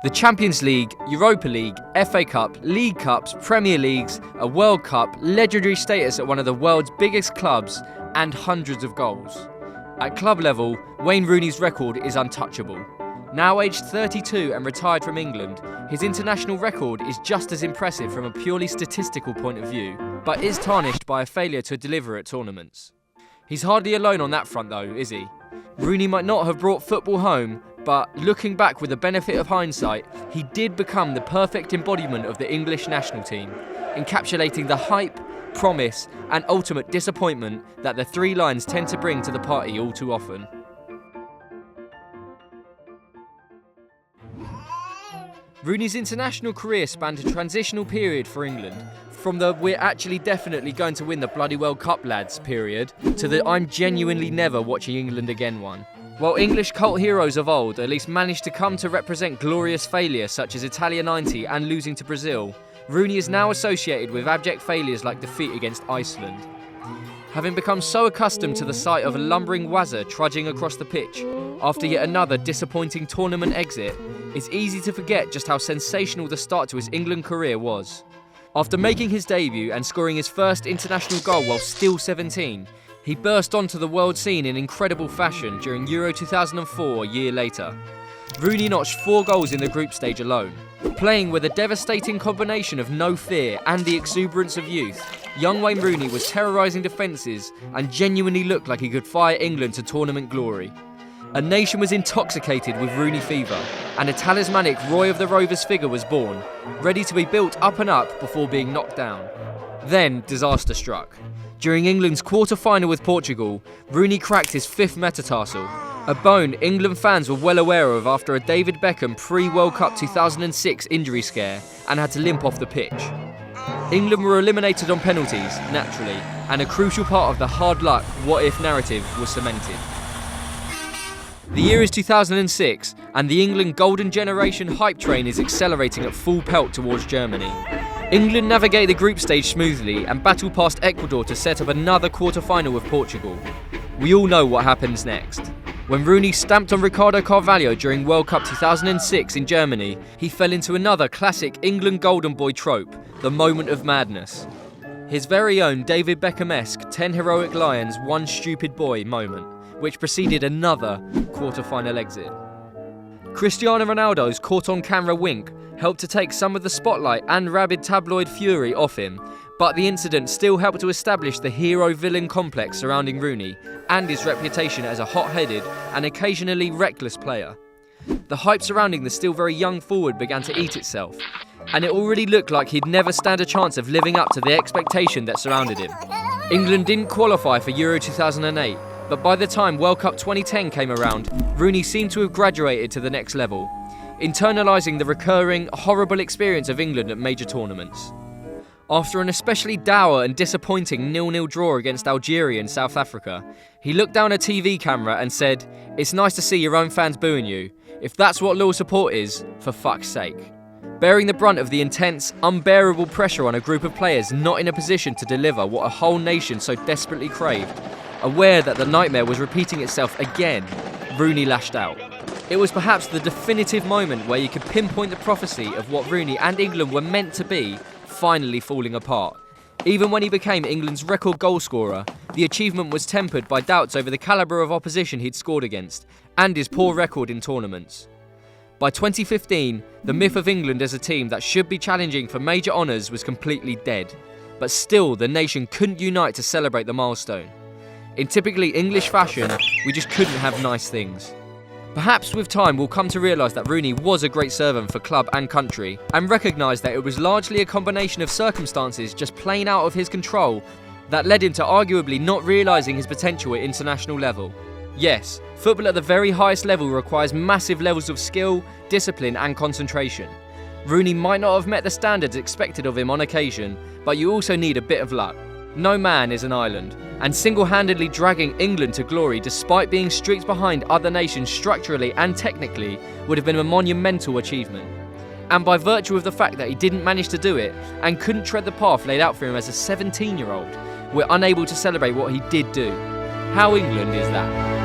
The Champions League, Europa League, FA Cup, League Cups, Premier Leagues, a World Cup, legendary status at one of the world's biggest clubs, and hundreds of goals. At club level, Wayne Rooney's record is untouchable. Now aged 32 and retired from England, his international record is just as impressive from a purely statistical point of view, but is tarnished by a failure to deliver at tournaments. He's hardly alone on that front though, is he? Rooney might not have brought football home, but looking back with the benefit of hindsight, he did become the perfect embodiment of the English national team, encapsulating the hype, promise, and ultimate disappointment that the three lions tend to bring to the party all too often. Rooney's international career spanned a transitional period for England, from the "we're actually definitely going to win the bloody World Cup, lads" period, to the "I'm genuinely never watching England again" one. While English cult heroes of old at least managed to come to represent glorious failure such as Italia '90 and losing to Brazil, Rooney is now associated with abject failures like defeat against Iceland. Having become so accustomed to the sight of a lumbering wazza trudging across the pitch after yet another disappointing tournament exit, it's easy to forget just how sensational the start to his England career was. After making his debut and scoring his first international goal while still 17, he burst onto the world scene in incredible fashion during Euro 2004 a year later. Rooney notched 4 goals in the group stage alone. Playing with a devastating combination of no fear and the exuberance of youth, young Wayne Rooney was terrorising defences and genuinely looked like he could fire England to tournament glory. A nation was intoxicated with Rooney fever, and a talismanic Roy of the Rovers figure was born, ready to be built up and up before being knocked down. Then disaster struck. During England's quarter-final with Portugal, Rooney cracked his 5th metatarsal, a bone England fans were well aware of after a David Beckham pre-World Cup 2006 injury scare and had to limp off the pitch. England were eliminated on penalties, naturally, and a crucial part of the hard luck what-if narrative was cemented. The year is 2006, and the England Golden Generation hype train is accelerating at full pelt towards Germany. England navigate the group stage smoothly and battle past Ecuador to set up another quarter-final with Portugal. We all know what happens next. When Rooney stamped on Ricardo Carvalho during World Cup 2006 in Germany, he fell into another classic England golden boy trope, the moment of madness. His very own David Beckham-esque 10 heroic lions, 1 stupid boy moment, which preceded another quarter-final exit. Cristiano Ronaldo's caught-on-camera wink helped to take some of the spotlight and rabid tabloid fury off him, but the incident still helped to establish the hero-villain complex surrounding Rooney and his reputation as a hot-headed and occasionally reckless player. The hype surrounding the still very young forward began to eat itself, and it already looked like he'd never stand a chance of living up to the expectation that surrounded him. England didn't qualify for Euro 2008, but by the time World Cup 2010 came around, Rooney seemed to have graduated to the next level, internalising the recurring, horrible experience of England at major tournaments. After an especially dour and disappointing 0-0 draw against Algeria in South Africa, he looked down a TV camera and said, "It's nice to see your own fans booing you. If that's what loyal support is, for fuck's sake." Bearing the brunt of the intense, unbearable pressure on a group of players not in a position to deliver what a whole nation so desperately craved, aware that the nightmare was repeating itself again, Rooney lashed out. It was perhaps the definitive moment where you could pinpoint the prophecy of what Rooney and England were meant to be finally falling apart. Even when he became England's record goalscorer, the achievement was tempered by doubts over the calibre of opposition he'd scored against and his poor record in tournaments. By 2015, the myth of England as a team that should be challenging for major honours was completely dead, but still the nation couldn't unite to celebrate the milestone. In typically English fashion, we just couldn't have nice things. Perhaps with time we'll come to realise that Rooney was a great servant for club and country, and recognise that it was largely a combination of circumstances just plain out of his control that led him to arguably not realising his potential at international level. Yes, football at the very highest level requires massive levels of skill, discipline and concentration. Rooney might not have met the standards expected of him on occasion, but you also need a bit of luck. No man is an island, and single-handedly dragging England to glory despite being streaks behind other nations structurally and technically would have been a monumental achievement. And by virtue of the fact that he didn't manage to do it and couldn't tread the path laid out for him as a 17-year-old, we're unable to celebrate what he did do. How England is that?